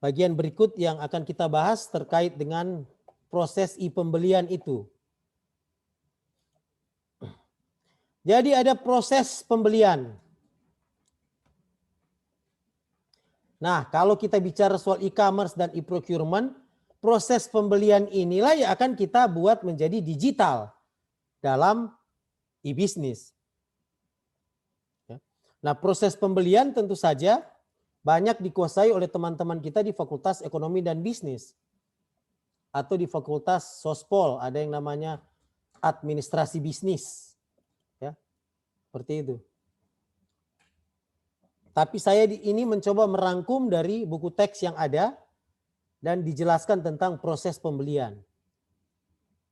Bagian berikut yang akan kita bahas terkait dengan proses pembelian itu. Jadi ada proses pembelian. Nah, kalau kita bicara soal e-commerce dan e-procurement, proses pembelian inilah yang akan kita buat menjadi digital dalam e-bisnis. Nah, proses pembelian tentu saja banyak dikuasai oleh teman-teman kita di Fakultas Ekonomi dan Bisnis. Atau di Fakultas Sospol, ada yang namanya administrasi bisnis. Ya, seperti itu. Tapi saya ini mencoba merangkum dari buku teks yang ada dan dijelaskan tentang proses pembelian.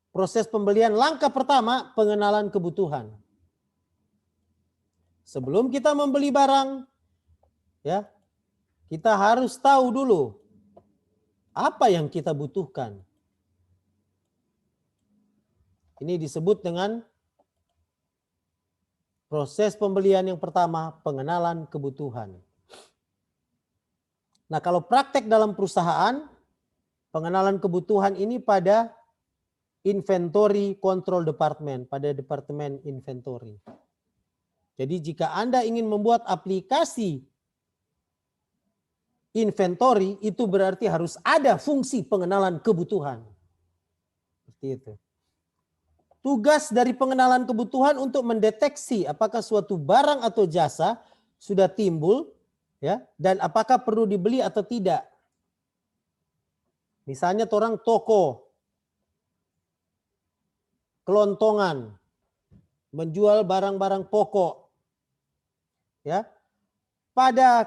Proses pembelian langkah pertama, pengenalan kebutuhan. Sebelum kita membeli barang, ya, kita harus tahu dulu apa yang kita butuhkan. Ini disebut dengan proses pembelian yang pertama, pengenalan kebutuhan. Nah, kalau praktek dalam perusahaan, pengenalan kebutuhan ini pada inventory control department, pada departemen inventory. Jadi jika Anda ingin membuat aplikasi inventory, itu berarti harus ada fungsi pengenalan kebutuhan. Seperti itu. Tugas dari pengenalan kebutuhan untuk mendeteksi apakah suatu barang atau jasa sudah timbul, ya, dan apakah perlu dibeli atau tidak. Misalnya orang toko kelontongan menjual barang-barang pokok, ya, pada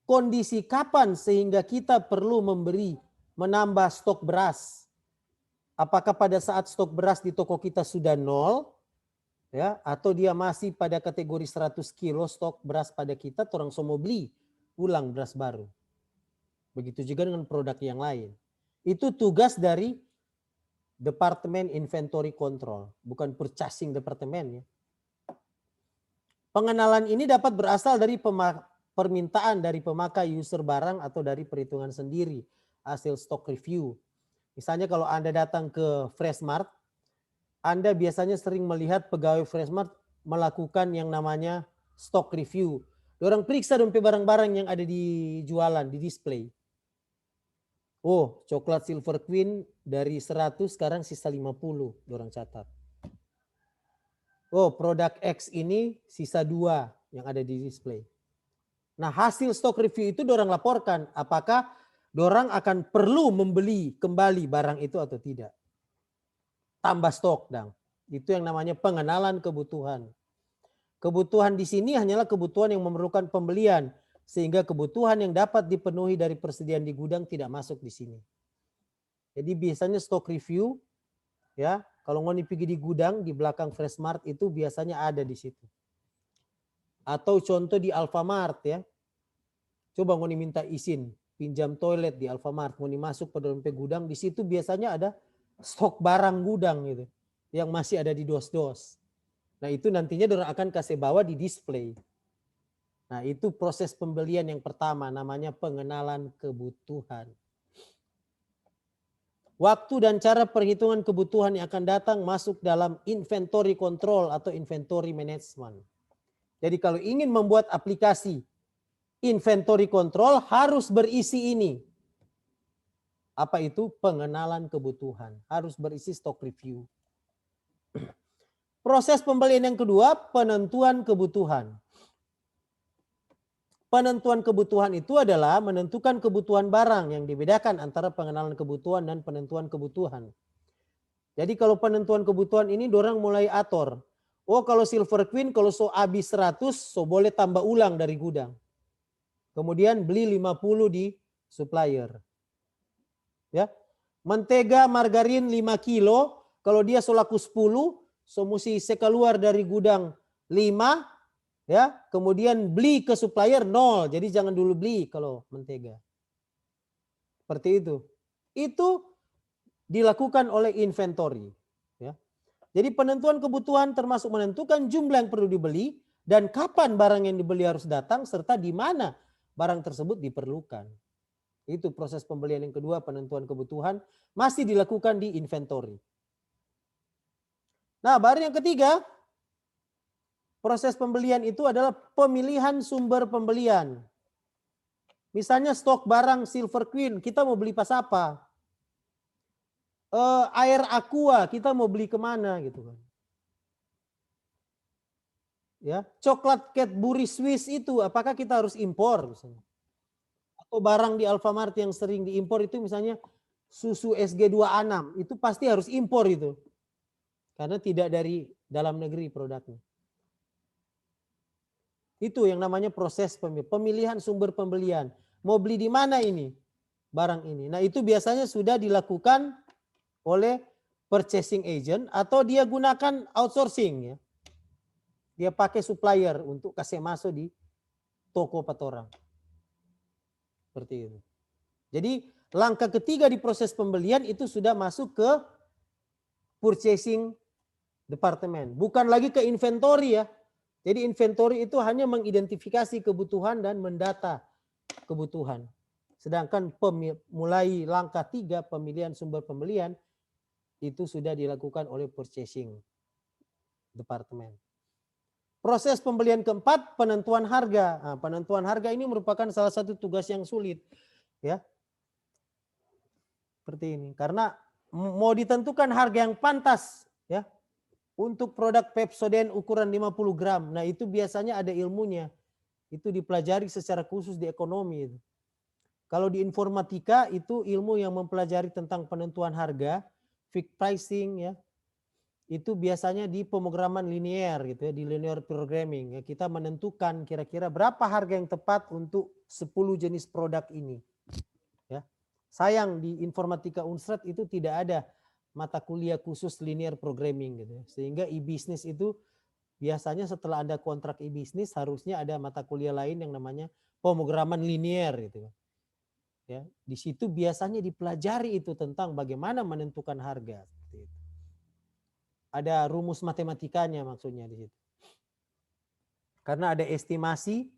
kondisi kapan sehingga kita perlu menambah stok beras. Apakah pada saat stok beras di toko kita sudah nol, ya, atau dia masih pada kategori 100 kilo stok beras pada kita, orang semua beli ulang beras baru. Begitu juga dengan produk yang lain. Itu tugas dari Departemen Inventory Control, bukan purchasing departemen, ya. Pengenalan ini dapat berasal dari permintaan dari pemakai user barang atau dari perhitungan sendiri, hasil stock review. Misalnya kalau Anda datang ke Freshmart, Anda biasanya sering melihat pegawai Freshmart melakukan yang namanya stock review. Orang periksa dompet barang-barang yang ada di jualan, di display. Oh, coklat Silver Queen dari 100 sekarang sisa 50, orang catat. Oh, produk X ini sisa 2 yang ada di display. Nah, hasil stock review itu dorang laporkan apakah dorang akan perlu membeli kembali barang itu atau tidak. Tambah stok, dang. Itu yang namanya pengenalan kebutuhan. Kebutuhan di sini hanyalah kebutuhan yang memerlukan pembelian, sehingga kebutuhan yang dapat dipenuhi dari persediaan di gudang tidak masuk di sini. Jadi biasanya stock review, ya, kalau ngoni pergi di gudang di belakang Freshmart itu biasanya ada di situ. Atau contoh di Alfamart, ya. Coba ngoni minta izin pinjam toilet di Alfamart, ngoni masuk ke dalam gudang, di situ biasanya ada stok barang gudang gitu yang masih ada di dos-dos. Nah, itu nantinya dorang akan kasih bawa di display. Nah, itu proses pembelian yang pertama, namanya pengenalan kebutuhan. Waktu dan cara perhitungan kebutuhan yang akan datang masuk dalam inventory control atau inventory management. Jadi kalau ingin membuat aplikasi inventory control harus berisi ini. Apa itu? Pengenalan kebutuhan. Harus berisi stock review. Proses pembelian yang kedua, penentuan kebutuhan. Penentuan kebutuhan itu adalah menentukan kebutuhan barang yang dibedakan antara pengenalan kebutuhan dan penentuan kebutuhan. Jadi kalau penentuan kebutuhan ini dorang mulai atur. Oh, kalau Silver Queen kalau so habis 100 so boleh tambah ulang dari gudang. Kemudian beli 50 di supplier. Ya. Mentega margarin 5 kilo, kalau dia so laku 10, so mesti keluar dari gudang 5, ya, kemudian beli ke supplier 0. Jadi jangan dulu beli kalau mentega. Seperti itu. Itu dilakukan oleh inventory, ya. Jadi penentuan kebutuhan termasuk menentukan jumlah yang perlu dibeli dan kapan barang yang dibeli harus datang serta di mana barang tersebut diperlukan. Itu proses pembelian yang kedua, penentuan kebutuhan, masih dilakukan di inventory. Nah, baru yang ketiga, proses pembelian itu adalah pemilihan sumber pembelian. Misalnya stok barang Silver Queen, kita mau beli pas apa? Air Aqua, kita mau beli kemana gitu kan. Ya, coklat Cadbury Swiss itu apakah kita harus impor misalnya? Atau barang di Alfamart yang sering diimpor itu misalnya susu SG2A6 itu pasti harus impor itu. Karena tidak dari dalam negeri produknya. Itu yang namanya proses pemilihan sumber pembelian. Mau beli di mana ini barang ini? Nah, itu biasanya sudah dilakukan oleh purchasing agent atau dia gunakan outsourcing ya. Dia pakai supplier untuk kasih masuk di toko patorang. Seperti itu. Jadi langkah ketiga di proses pembelian itu sudah masuk ke purchasing department. Bukan lagi ke inventory ya. Jadi inventory itu hanya mengidentifikasi kebutuhan dan mendata kebutuhan. Sedangkan mulai langkah 3 pemilihan sumber pembelian itu sudah dilakukan oleh purchasing department. Proses pembelian keempat, penentuan harga. Nah, penentuan harga ini merupakan salah satu tugas yang sulit, ya. Seperti ini. Karena mau ditentukan harga yang pantas, ya, untuk produk Pepsodent ukuran 50 gram. Nah, itu biasanya ada ilmunya. Itu dipelajari secara khusus di ekonomi. Kalau di informatika itu ilmu yang mempelajari tentang penentuan harga, fixed pricing, ya. Itu biasanya di pemrograman linear gitu ya, di linear programming ya, kita menentukan kira-kira berapa harga yang tepat untuk 10 jenis produk ini ya. Sayang di informatika Unsred itu tidak ada mata kuliah khusus linear programming gitu ya. Sehingga e-business itu biasanya setelah ada kontrak e-business harusnya ada mata kuliah lain yang namanya pemrograman linear gitu ya. Di situ biasanya dipelajari itu tentang bagaimana menentukan harga seperti itu. Ada rumus matematikanya maksudnya di situ. Karena ada estimasi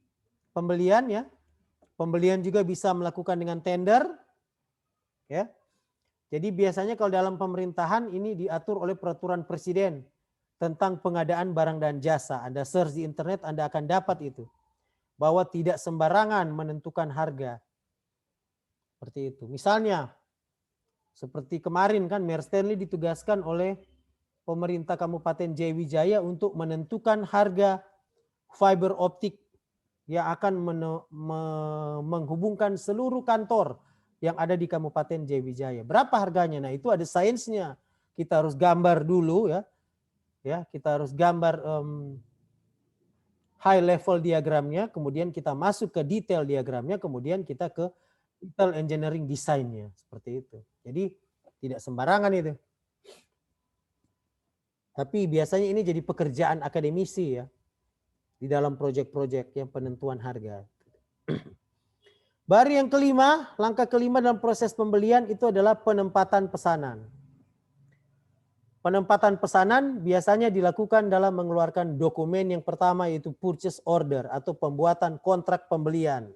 pembelian ya. Pembelian juga bisa melakukan dengan tender ya. Jadi biasanya kalau dalam pemerintahan ini diatur oleh peraturan presiden tentang pengadaan barang dan jasa. Anda search di internet Anda akan dapat itu. Bahwa tidak sembarangan menentukan harga. Seperti itu. Misalnya seperti kemarin kan Mayor Stanley ditugaskan oleh pemerintah Kabupaten Jayawijaya untuk menentukan harga fiber optik yang akan menghubungkan seluruh kantor yang ada di Kabupaten Jayawijaya. Berapa harganya? Nah, itu ada sainsnya. Kita harus gambar dulu ya. Ya, kita harus gambar high level diagramnya, kemudian kita masuk ke detail diagramnya, kemudian kita ke detail engineering desainnya, seperti itu. Jadi tidak sembarangan itu. Tapi biasanya ini jadi pekerjaan akademisi ya. Di dalam proyek-proyek yang penentuan harga. Baru yang kelima, langkah kelima dalam proses pembelian itu adalah penempatan pesanan. Penempatan pesanan biasanya dilakukan dalam mengeluarkan dokumen yang pertama yaitu purchase order atau pembuatan kontrak pembelian.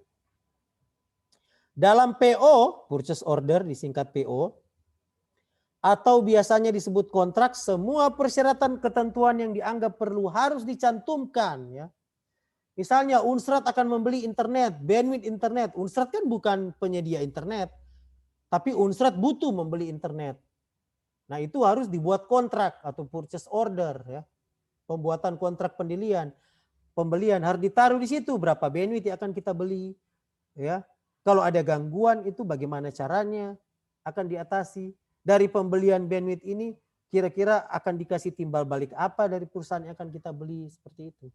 Dalam PO, purchase order disingkat PO, atau biasanya disebut kontrak, semua persyaratan ketentuan yang dianggap perlu harus dicantumkan ya. Misalnya Unsred akan membeli internet, bandwidth internet. Unsred kan bukan penyedia internet, tapi Unsred butuh membeli internet. Nah, itu harus dibuat kontrak atau purchase order ya. Pembuatan kontrak pembelian harus ditaruh di situ berapa bandwidth yang akan kita beli ya. Kalau ada gangguan itu bagaimana caranya akan diatasi. Dari pembelian bandwidth ini kira-kira akan dikasih timbal balik apa dari perusahaan yang akan kita beli, seperti itu.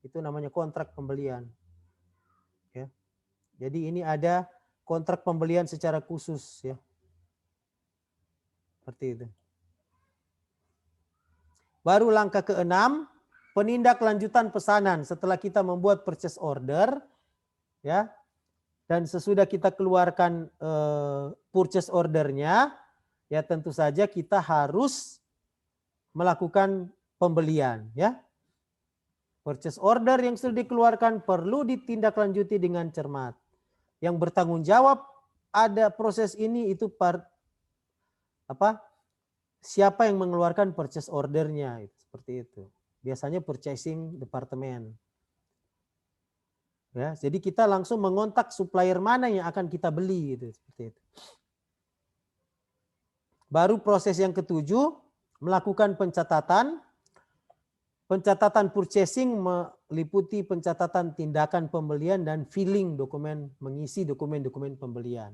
Itu namanya kontrak pembelian. Ya. Jadi ini ada kontrak pembelian secara khusus ya. Seperti itu. Baru langkah keenam, penindaklanjutan pesanan setelah kita membuat purchase order ya. Dan sesudah kita keluarkan purchase ordernya, ya tentu saja kita harus melakukan pembelian ya. Purchase order yang sudah dikeluarkan perlu ditindaklanjuti dengan cermat. Yang bertanggung jawab ada proses ini itu siapa yang mengeluarkan purchase ordernya, seperti itu. Biasanya purchasing department. Ya, jadi kita langsung mengontak supplier mana yang akan kita beli, gitu, seperti itu. Baru proses yang ketujuh, melakukan pencatatan. Pencatatan purchasing meliputi pencatatan tindakan pembelian dan filling dokumen, mengisi dokumen-dokumen pembelian.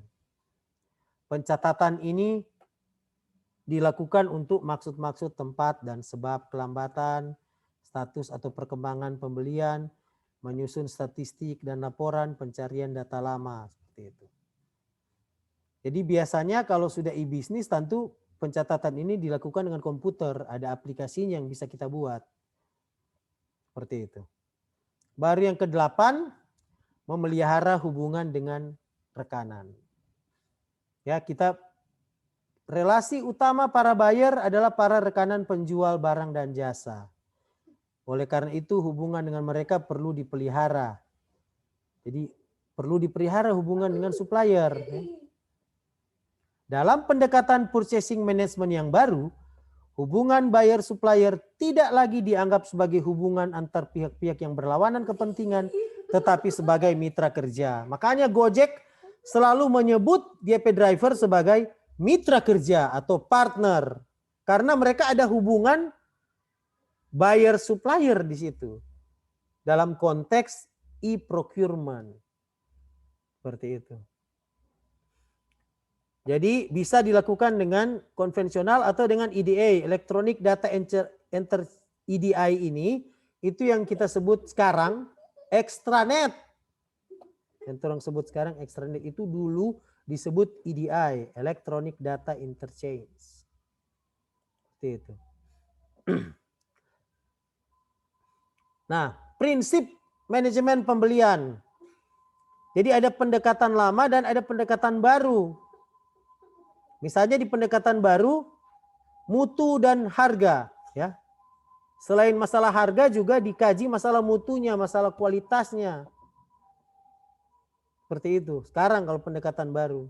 Pencatatan ini dilakukan untuk maksud-maksud tempat dan sebab kelambatan, status atau perkembangan pembelian, menyusun statistik dan laporan pencarian data lama, seperti itu. Jadi biasanya kalau sudah e-bisnis tentu pencatatan ini dilakukan dengan komputer, ada aplikasinya yang bisa kita buat. Seperti itu. Baru yang ke-8, memelihara hubungan dengan rekanan. Ya, relasi utama para buyer adalah para rekanan penjual barang dan jasa. Oleh karena itu hubungan dengan mereka perlu dipelihara. Jadi perlu dipelihara hubungan dengan supplier. Dalam pendekatan purchasing management yang baru, hubungan buyer supplier tidak lagi dianggap sebagai hubungan antar pihak-pihak yang berlawanan kepentingan, tetapi sebagai mitra kerja. Makanya Gojek selalu menyebut GP driver sebagai mitra kerja atau partner. Karena mereka ada hubungan buyer supplier di situ. Dalam konteks e-procurement. Seperti itu. Jadi bisa dilakukan dengan konvensional atau dengan EDA, Electronic Data Enter EDI ini, itu yang kita sebut sekarang extranet. Yang orang sebut sekarang extranet itu dulu disebut EDI, Electronic Data Interchange. Seperti itu. Nah, prinsip manajemen pembelian. Jadi ada pendekatan lama dan ada pendekatan baru. Misalnya di pendekatan baru, mutu dan harga. Ya. Selain masalah harga juga dikaji masalah mutunya, masalah kualitasnya. Seperti itu. Sekarang kalau pendekatan baru.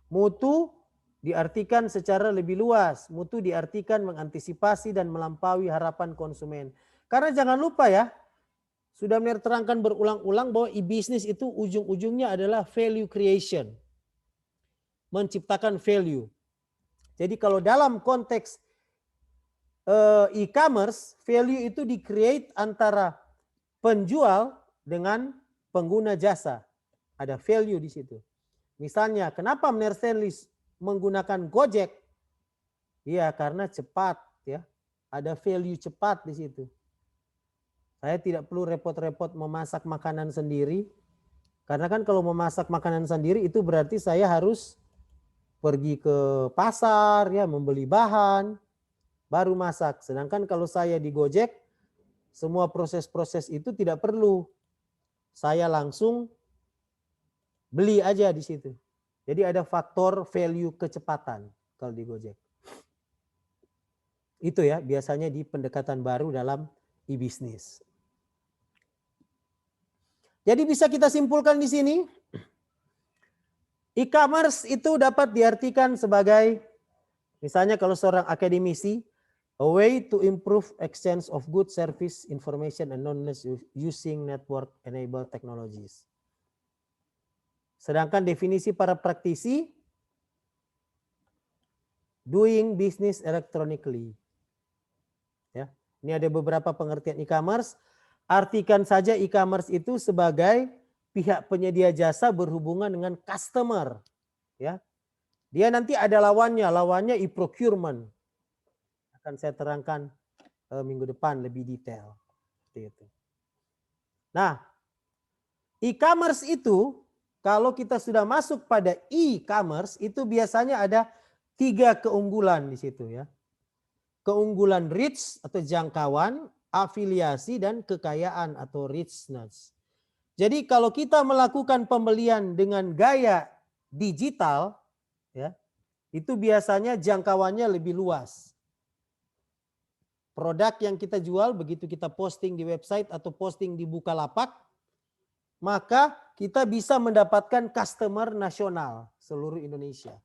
Mutu diartikan secara lebih luas. Mutu diartikan mengantisipasi dan melampaui harapan konsumen. Karena jangan lupa ya, sudah terangkan berulang-ulang bahwa e-bisnis itu ujung-ujungnya adalah value creation. Menciptakan value. Jadi kalau dalam konteks e-commerce, value itu di-create antara penjual dengan pengguna jasa. Ada value di situ. Misalnya, kenapa Mercedes menggunakan Gojek? Iya, karena cepat, ya. Ada value cepat di situ. Saya tidak perlu repot-repot memasak makanan sendiri. Karena kan kalau memasak makanan sendiri itu berarti saya harus pergi ke pasar, ya, membeli bahan, baru masak. Sedangkan kalau saya di Gojek, semua proses-proses itu tidak perlu. Saya langsung beli aja di situ. Jadi ada faktor value kecepatan kalau di Gojek. Itu ya biasanya di pendekatan baru dalam e-bisnis. Jadi bisa kita simpulkan di sini, e-commerce itu dapat diartikan sebagai, misalnya kalau seorang akademisi, a way to improve exchange of goods, service, information, and knowledge using network-enabled technologies. Sedangkan definisi para praktisi, doing business electronically. Ya, ini ada beberapa pengertian e-commerce. Artikan saja e-commerce itu sebagai pihak penyedia jasa berhubungan dengan customer. Ya, dia nanti ada lawannya e-procurement. Akan saya terangkan minggu depan lebih detail. Seperti itu. Nah, e-commerce itu kalau kita sudah masuk pada e-commerce itu biasanya ada 3 keunggulan di situ ya. Keunggulan reach atau jangkauan, afiliasi dan kekayaan atau richness. Jadi kalau kita melakukan pembelian dengan gaya digital ya, itu biasanya jangkauannya lebih luas. Produk yang kita jual begitu kita posting di website atau posting di Bukalapak, maka kita bisa mendapatkan customer nasional seluruh Indonesia.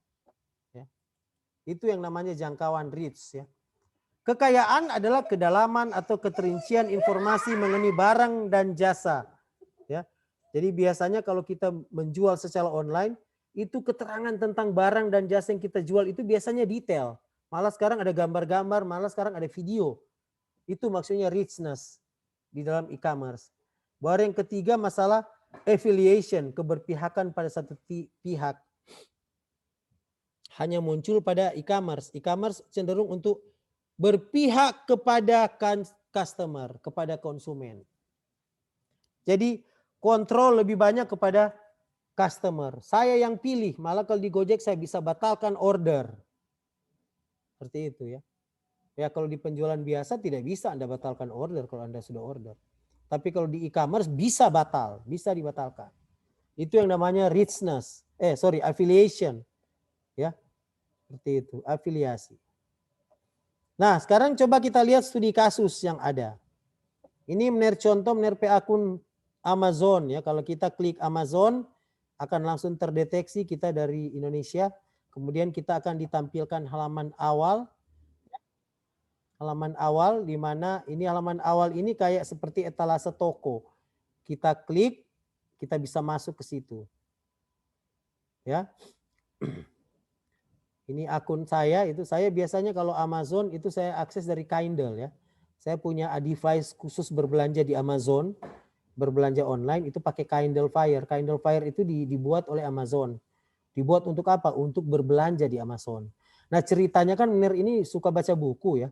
Ya. Itu yang namanya jangkauan reach. Ya. Kekayaan adalah kedalaman atau keterincian informasi mengenai barang dan jasa. Ya. Jadi biasanya kalau kita menjual secara online, itu keterangan tentang barang dan jasa yang kita jual itu biasanya detail. Malah sekarang ada gambar-gambar, malah sekarang ada video. Itu maksudnya richness di dalam e-commerce. Baru yang ketiga masalah affiliation, keberpihakan pada satu pihak. Hanya muncul pada e-commerce. E-commerce cenderung untuk berpihak kepada customer, kepada konsumen. Jadi kontrol lebih banyak kepada customer. Saya yang pilih, malah kalau di Gojek saya bisa batalkan order. Seperti itu ya. Ya kalau di penjualan biasa tidak bisa Anda batalkan order kalau Anda sudah order. Tapi kalau di e-commerce bisa batal, bisa dibatalkan. Itu yang namanya richness. Affiliation. Ya. Seperti itu, afiliasi. Nah, sekarang coba kita lihat studi kasus yang ada. Ini contoh akun Amazon ya. Kalau kita klik Amazon akan langsung terdeteksi kita dari Indonesia. Kemudian kita akan ditampilkan halaman awal. Halaman awal di mana ini halaman awal ini kayak seperti etalase toko. Kita klik, kita bisa masuk ke situ. Ya. Ini akun saya, itu saya biasanya kalau Amazon itu saya akses dari Kindle ya. Saya punya device khusus berbelanja di Amazon, berbelanja online itu pakai Kindle Fire. Kindle Fire itu dibuat oleh Amazon. Dibuat untuk apa? Untuk berbelanja di Amazon. Nah ceritanya kan Munir ini suka baca buku ya.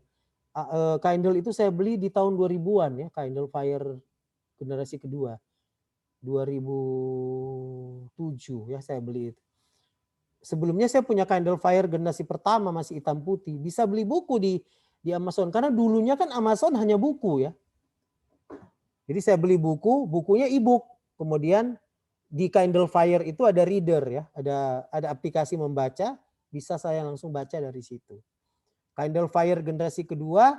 Kindle itu saya beli di tahun 2000-an ya, Kindle Fire generasi kedua. 2007 ya saya beli itu. Sebelumnya saya punya Kindle Fire generasi pertama masih hitam putih. Bisa beli buku di Amazon karena dulunya kan Amazon hanya buku ya. Jadi saya beli buku, bukunya e-book. Kemudian di Kindle Fire itu ada reader ya, ada aplikasi membaca, bisa saya langsung baca dari situ. Kindle Fire generasi kedua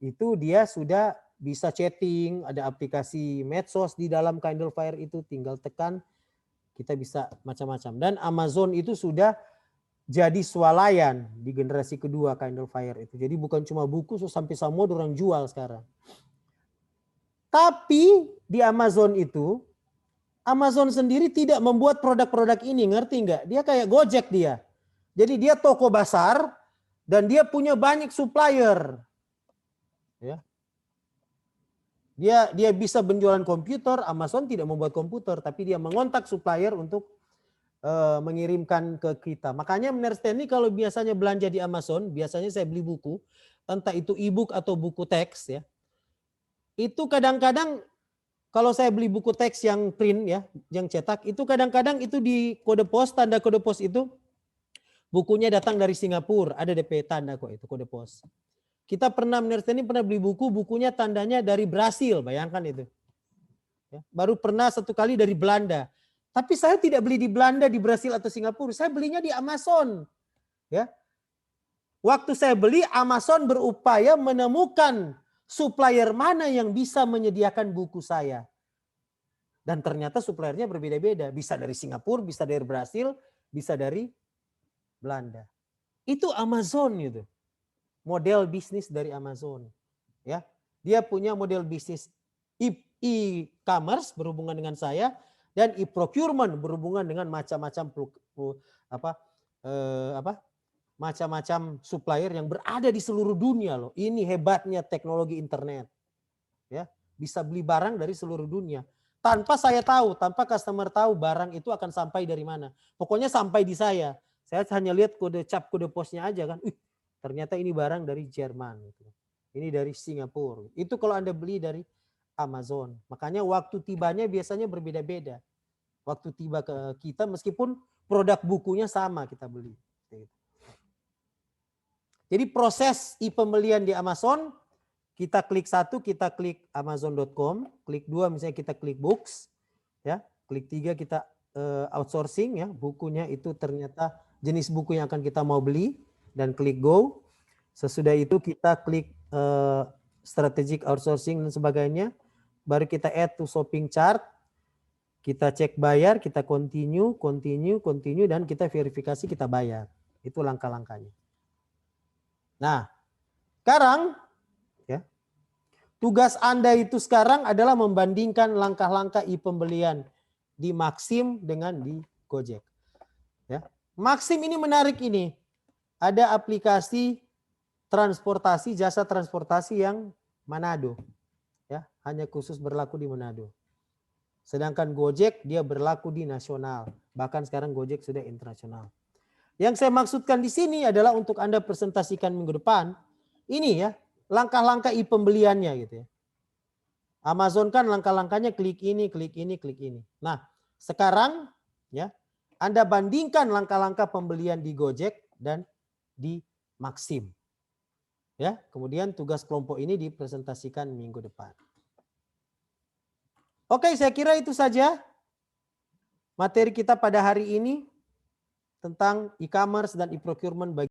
itu dia sudah bisa chatting, ada aplikasi medsos di dalam Kindle Fire itu, tinggal tekan kita bisa macam-macam. Dan Amazon itu sudah jadi swalayan di generasi kedua Kindle Fire itu. Jadi bukan cuma buku, sampai semua orang jual sekarang. Tapi di Amazon itu, Amazon sendiri tidak membuat produk-produk ini, ngerti nggak? Dia kayak Gojek dia. Jadi dia toko besar dan dia punya banyak supplier. Ya. Dia bisa penjualan komputer, Amazon tidak membuat komputer, tapi dia mengontak supplier untuk mengirimkan ke kita. Makanya Stanley kalau biasanya belanja di Amazon, biasanya saya beli buku, entah itu e-book atau buku teks ya. Itu kadang-kadang kalau saya beli buku teks yang print ya, yang cetak, itu kadang-kadang itu di kode pos, tanda kode pos itu bukunya datang dari Singapura, ada DP tanda kok itu kode pos. Kita pernah pernah beli buku, bukunya tandanya dari Brasil, bayangkan itu. Ya, baru pernah satu kali dari Belanda. Tapi saya tidak beli di Belanda, di Brasil atau Singapura, saya belinya di Amazon. Ya. Waktu saya beli, Amazon berupaya menemukan supplier mana yang bisa menyediakan buku saya. Dan ternyata suppliernya berbeda-beda. Bisa dari Singapura, bisa dari Brasil, bisa dari Belanda. Itu Amazon gitu. Model bisnis dari Amazon. Ya, dia punya model bisnis e-commerce berhubungan dengan saya dan e-procurement berhubungan dengan macam-macam macam-macam supplier yang berada di seluruh dunia loh. Ini hebatnya teknologi internet. Ya, bisa beli barang dari seluruh dunia. Tanpa saya tahu, tanpa customer tahu barang itu akan sampai dari mana. Pokoknya sampai di saya. Saya hanya lihat kode posnya aja kan. Ternyata ini barang dari Jerman. Ini dari Singapura. Itu kalau Anda beli dari Amazon. Makanya waktu tibanya biasanya berbeda-beda. Waktu tiba ke kita meskipun produk bukunya sama kita beli. Jadi proses e-pembelian di Amazon, kita klik satu, kita klik amazon.com, klik dua misalnya kita klik books, ya, klik tiga kita outsourcing ya, bukunya itu ternyata jenis buku yang akan kita mau beli dan klik go. Sesudah itu kita klik strategic outsourcing dan sebagainya, baru kita add to shopping chart. Kita cek bayar, kita continue, dan kita verifikasi, kita bayar. Itu langkah-langkahnya. Nah, sekarang ya, tugas Anda itu sekarang adalah membandingkan langkah-langkah e-pembelian di Maxim dengan di Gojek. Ya. Maxim ini menarik ini. Ada aplikasi transportasi, jasa transportasi yang Manado. Ya, hanya khusus berlaku di Manado. Sedangkan Gojek dia berlaku di nasional. Bahkan sekarang Gojek sudah internasional. Yang saya maksudkan di sini adalah untuk Anda presentasikan minggu depan. Ini ya, langkah-langkah e-pembeliannya gitu ya. Amazon kan langkah-langkahnya klik ini, klik ini, klik ini. Nah, sekarang ya, Anda bandingkan langkah-langkah pembelian di Gojek dan di Maxim. Ya, kemudian tugas kelompok ini dipresentasikan minggu depan. Oke, saya kira itu saja materi kita pada hari ini tentang e-commerce dan e-procurement bagi